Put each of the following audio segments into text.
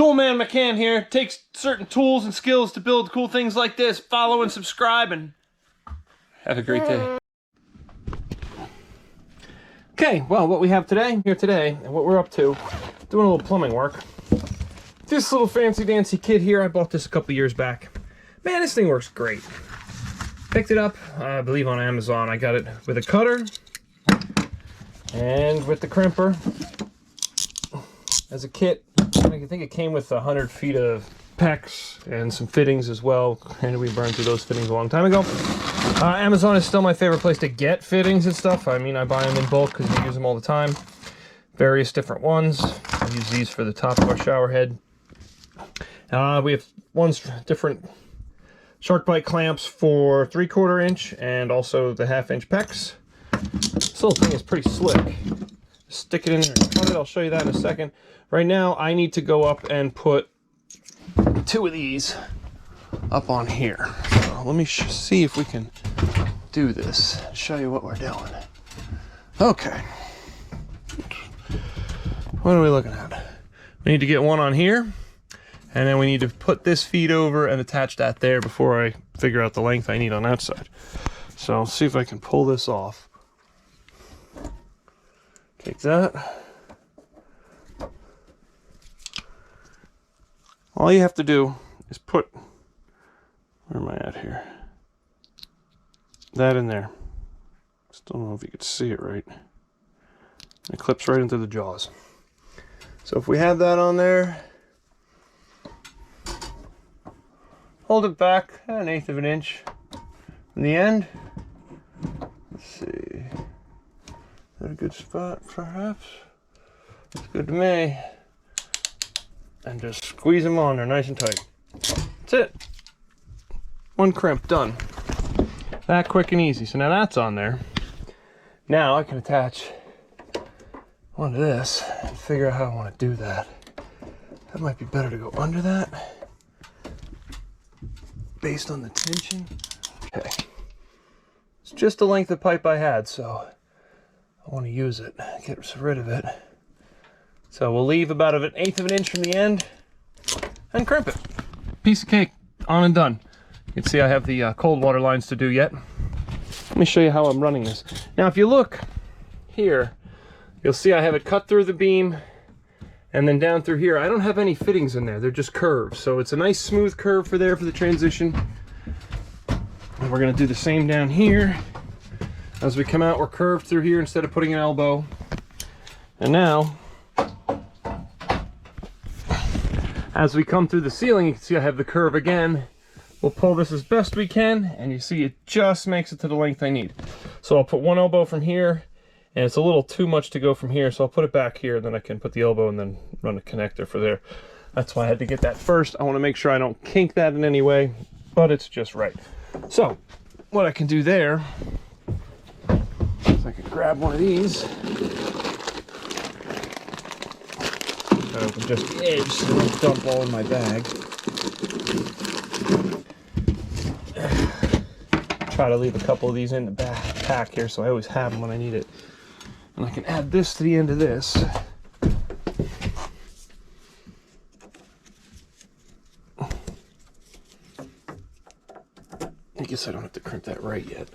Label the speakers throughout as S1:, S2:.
S1: Toolman McCann here. Takes certain tools and skills to build cool things like this. Follow and subscribe and have a great day. Okay, well, what we have here today, and what we're up to, doing a little plumbing work. This little fancy dancy kit here, I bought this a couple years back. Man, this thing works great. Picked it up, I believe on Amazon. I got it with a cutter and with the crimper as a kit. I think it came with 100 feet of PEX and some fittings as well. And we burned through those fittings a long time ago. Amazon is still my favorite place to get fittings and stuff. I mean, I buy them in bulk because we use them all the time. Various different ones. I use these for the top of our shower head. We have different shark bite clamps for 3/4 inch and also the 1/2 inch PEX. This little thing is pretty slick. Stick it in there and cut it. I'll show you that in a second. Right now, I need to go up and put 2 of these up on here. So let me see if we can do this. Show you what we're doing. Okay. What are we looking at? We need to get one on here, and then we need to put this feet over and attach that there before I figure out the length I need on that side. So I'll see if I can pull this off. Take that. All you have to do is put, where am I at here? That in there. Just don't know if you could see it right. It clips right into the jaws. So if we have that on there, hold it back 1/8 of an inch from the end. Let's see. Is that a good spot, perhaps? It's good to me. And just squeeze them on there nice and tight. That's it. One crimp, done. That quick and easy. So now that's on there. Now I can attach onto this and figure out how I want to do that. That might be better to go under that based on the tension. Okay. It's just the length of pipe I had, so I want to use it, get rid of it. So we'll leave about 1/8 of an inch from the end and crimp it. Piece of cake, on and done. You can see I have the cold water lines to do yet. Let me show you how I'm running this. Now if you look here, you'll see I have it cut through the beam and then down through here. I don't have any fittings in there, they're just curves. So it's a nice smooth curve for the transition. And we're gonna do the same down here. As we come out, we're curved through here instead of putting an elbow. And now, as we come through the ceiling, you can see I have the curve again. We'll pull this as best we can, and you see it just makes it to the length I need. So I'll put one elbow from here, and it's a little too much to go from here, so I'll put it back here, and then I can put the elbow and then run a connector for there. That's why I had to get that first. I want to make sure I don't kink that in any way, but it's just right. So what I can do there is I can grab one of these. Open just the edge so I don't dump all in my bag. Try to leave a couple of these in the backpack here so I always have them when I need it. And I can add this to the end of this. I guess I don't have to crimp that right yet.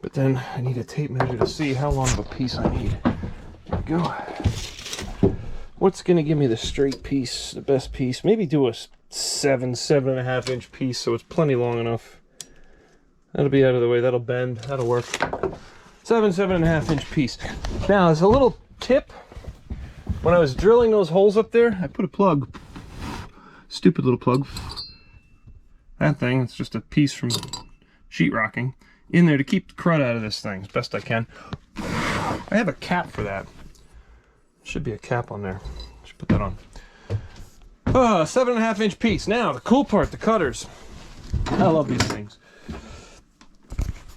S1: But then I need a tape measure to see how long of a piece I need. There we go. What's going to give me the straight piece, the best piece? Maybe do a 7.5 inch piece so it's plenty long enough. That'll be out of the way, that'll bend, that'll work. 7.5 inch piece. Now, as a little tip, when I was drilling those holes up there, I put a plug, stupid little plug, that thing, it's just a piece from sheetrocking, in there to keep the crud out of this thing as best I can. I have a cap for that. Should be a cap on there. Should put that on. 7.5 inch piece. Now, the cool part, the cutters. I love these things.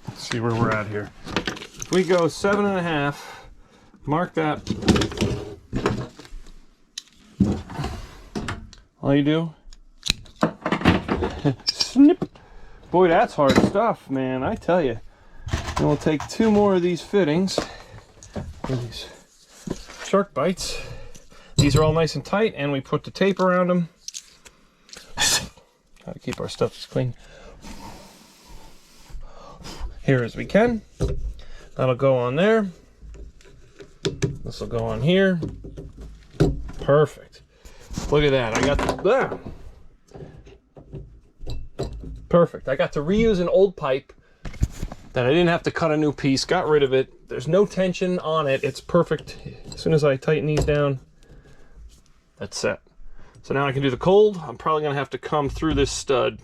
S1: Let's see where we're at here. If we go 7.5, mark that. All you do, snip. Boy, that's hard stuff, man, I tell you. And we'll take 2 more of these fittings. These shark bites. These are all nice and tight, and we put the tape around them. How to keep our stuff as clean here as we can. That'll go on there. This will go on here. Perfect. Look at that. I got that. Perfect. I got to reuse an old pipe that I didn't have to cut a new piece. Got rid of it. There's no tension on it. It's perfect. As soon as I tighten these down, that's set. So now I can do the cold. I'm probably going to have to come through this stud.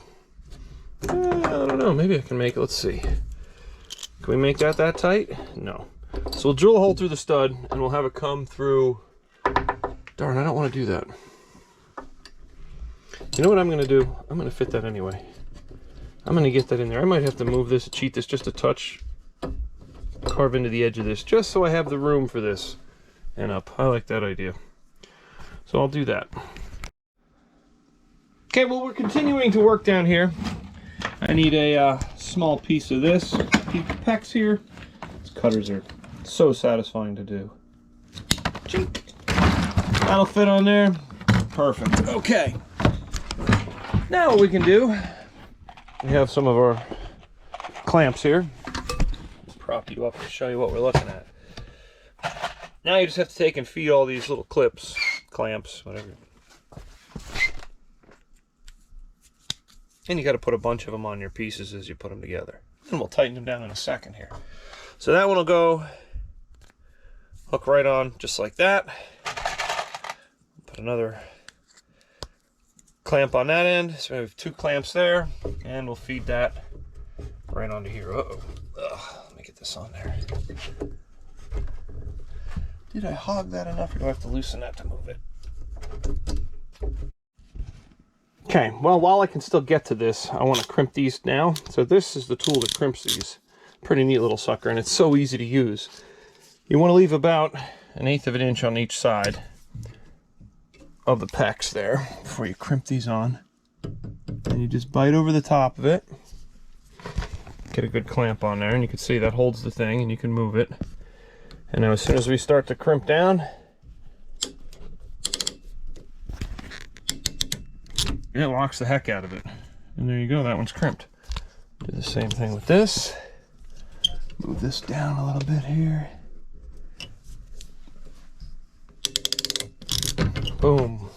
S1: I don't know. Maybe I can make it. Let's see. Can we make that tight? No. So we'll drill a hole through the stud, and we'll have it come through. Darn, I don't want to do that. You know what I'm going to do? I'm going to fit that anyway. I'm going to get that in there. I might have to move this, cheat this just a touch, carve into the edge of this, just so I have the room for this and up. I like that idea. So I'll do that. Okay, well, we're continuing to work down here. I need a small piece of this. Keep the PEX here. These cutters are so satisfying to do. Chink. That'll fit on there. Perfect. Okay. Now what we can do, we have some of our clamps here. Let's prop you up and show you what we're looking at. Now you just have to take and feed all these little clips, clamps, whatever. And you got to put a bunch of them on your pieces as you put them together. And we'll tighten them down in a second here. So that one will go, hook right on just like that. Put another clamp on that end. So we have 2 clamps there, and we'll feed that right onto here. Uh-oh. Let me get this on there. Did I hog that enough, or do I have to loosen that to move it? Okay, well, while I can still get to this, I want to crimp these now. So this is the tool that crimps these. Pretty neat little sucker, and it's so easy to use. You want to leave about 1/8 of an inch on each side of the PEX there before you crimp these on. And you just bite over the top of it. Get a good clamp on there, and you can see that holds the thing, and you can move it. And now as soon as we start to crimp down, it locks the heck out of it. And there you go, that one's crimped. Do the same thing with this. Move this down a little bit here. Boom.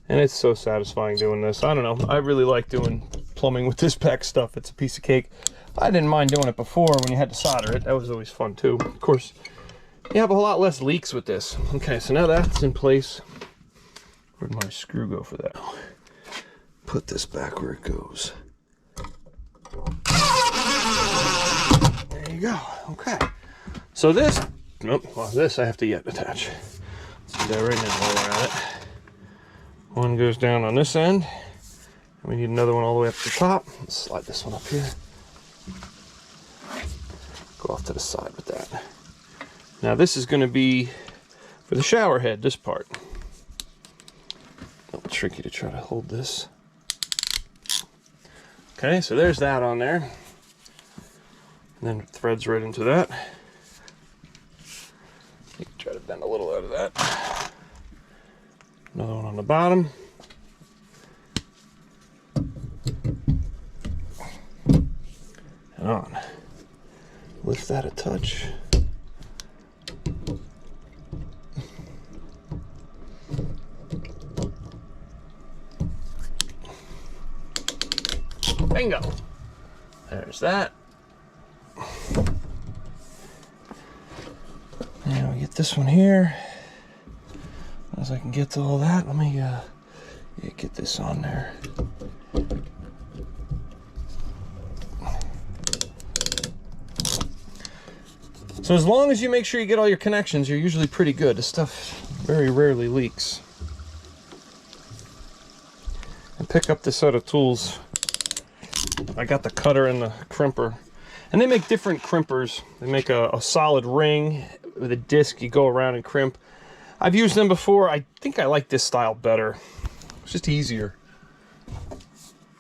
S1: And it's so satisfying doing this. I don't know, I really like doing plumbing with this PEX stuff. It's a piece of cake. I didn't mind doing it before when you had to solder it. That was always fun too. Of course, you have a whole lot less leaks with this. Okay, so now that's in place. Where'd my screw go for that? Put this back where it goes. There you go. Okay. So this, well, this I have to yet attach. Let's do that right now while we're at it. One goes down on this end. And we need another one all the way up to the top. Let's slide this one up here. Go off to the side with that. Now this is going to be for the shower head, this part. A little tricky to try to hold this. Okay, so there's that on there. And then it threads right into that. You can try to bend a little out of that. Another one on the bottom. And on. Lift that a touch. Bingo. There's that. Now we get this one here. As I can get to all that, let me get this on there. So as long as you make sure you get all your connections, you're usually pretty good. This stuff very rarely leaks. And pick up this set of tools. I got the cutter and the crimper. And they make different crimpers. They make a solid ring with a disc you go around and crimp. I've used them before. I think I like this style better. It's just easier.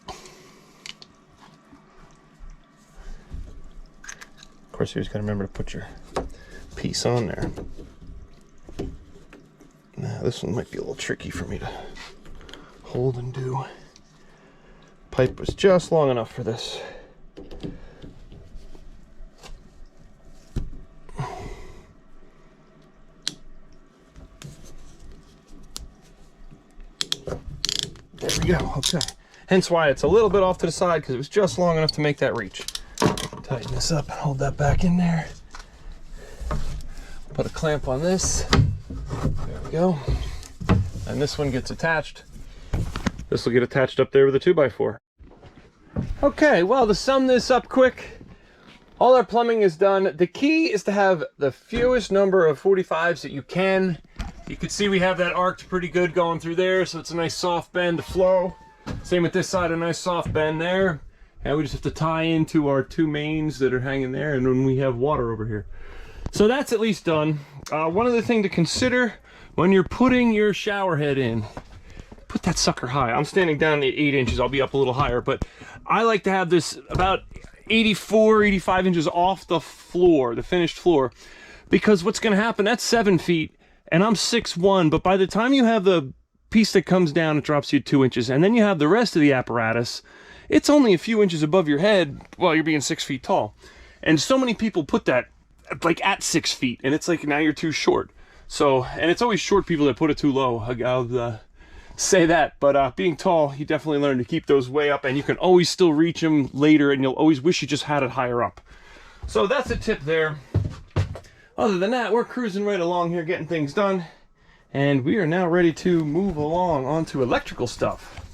S1: Of course, you just gotta remember to put your piece on there. Now This one might be a little tricky for me to hold and do. Pipe was just long enough for this. There we go, okay. Hence why it's a little bit off to the side, because it was just long enough to make that reach. Tighten this up and hold that back in there. Put a clamp on this. There we go. And this one gets attached. This will get attached up there with a 2x4. Okay, well, to sum this up quick, all our plumbing is done. The key is to have the fewest number of 45s that you can. You can see we have that arced pretty good going through there, so it's a nice soft bend to flow. Same with this side, a nice soft bend there. And we just have to tie into our 2 mains that are hanging there, and then we have water over here. So that's at least done. One other thing to consider when you're putting your shower head in, put that sucker high. I'm standing down at 8 inches, I'll be up a little higher, but I like to have this about 84, 85 inches off the floor, the finished floor, because what's gonna happen, that's 7 feet, and I'm 6'1", but by the time you have the piece that comes down, it drops you 2 inches, and then you have the rest of the apparatus, it's only a few inches above your head while you're being 6 feet tall. And so many people put that like at 6 feet, and it's like, now you're too short. So, and it's always short people that put it too low, I'll say that, but being tall, you definitely learn to keep those way up, and you can always still reach them later, and you'll always wish you just had it higher up. So that's a tip there. Other than that, we're cruising right along here, getting things done, and we are now ready to move along onto electrical stuff.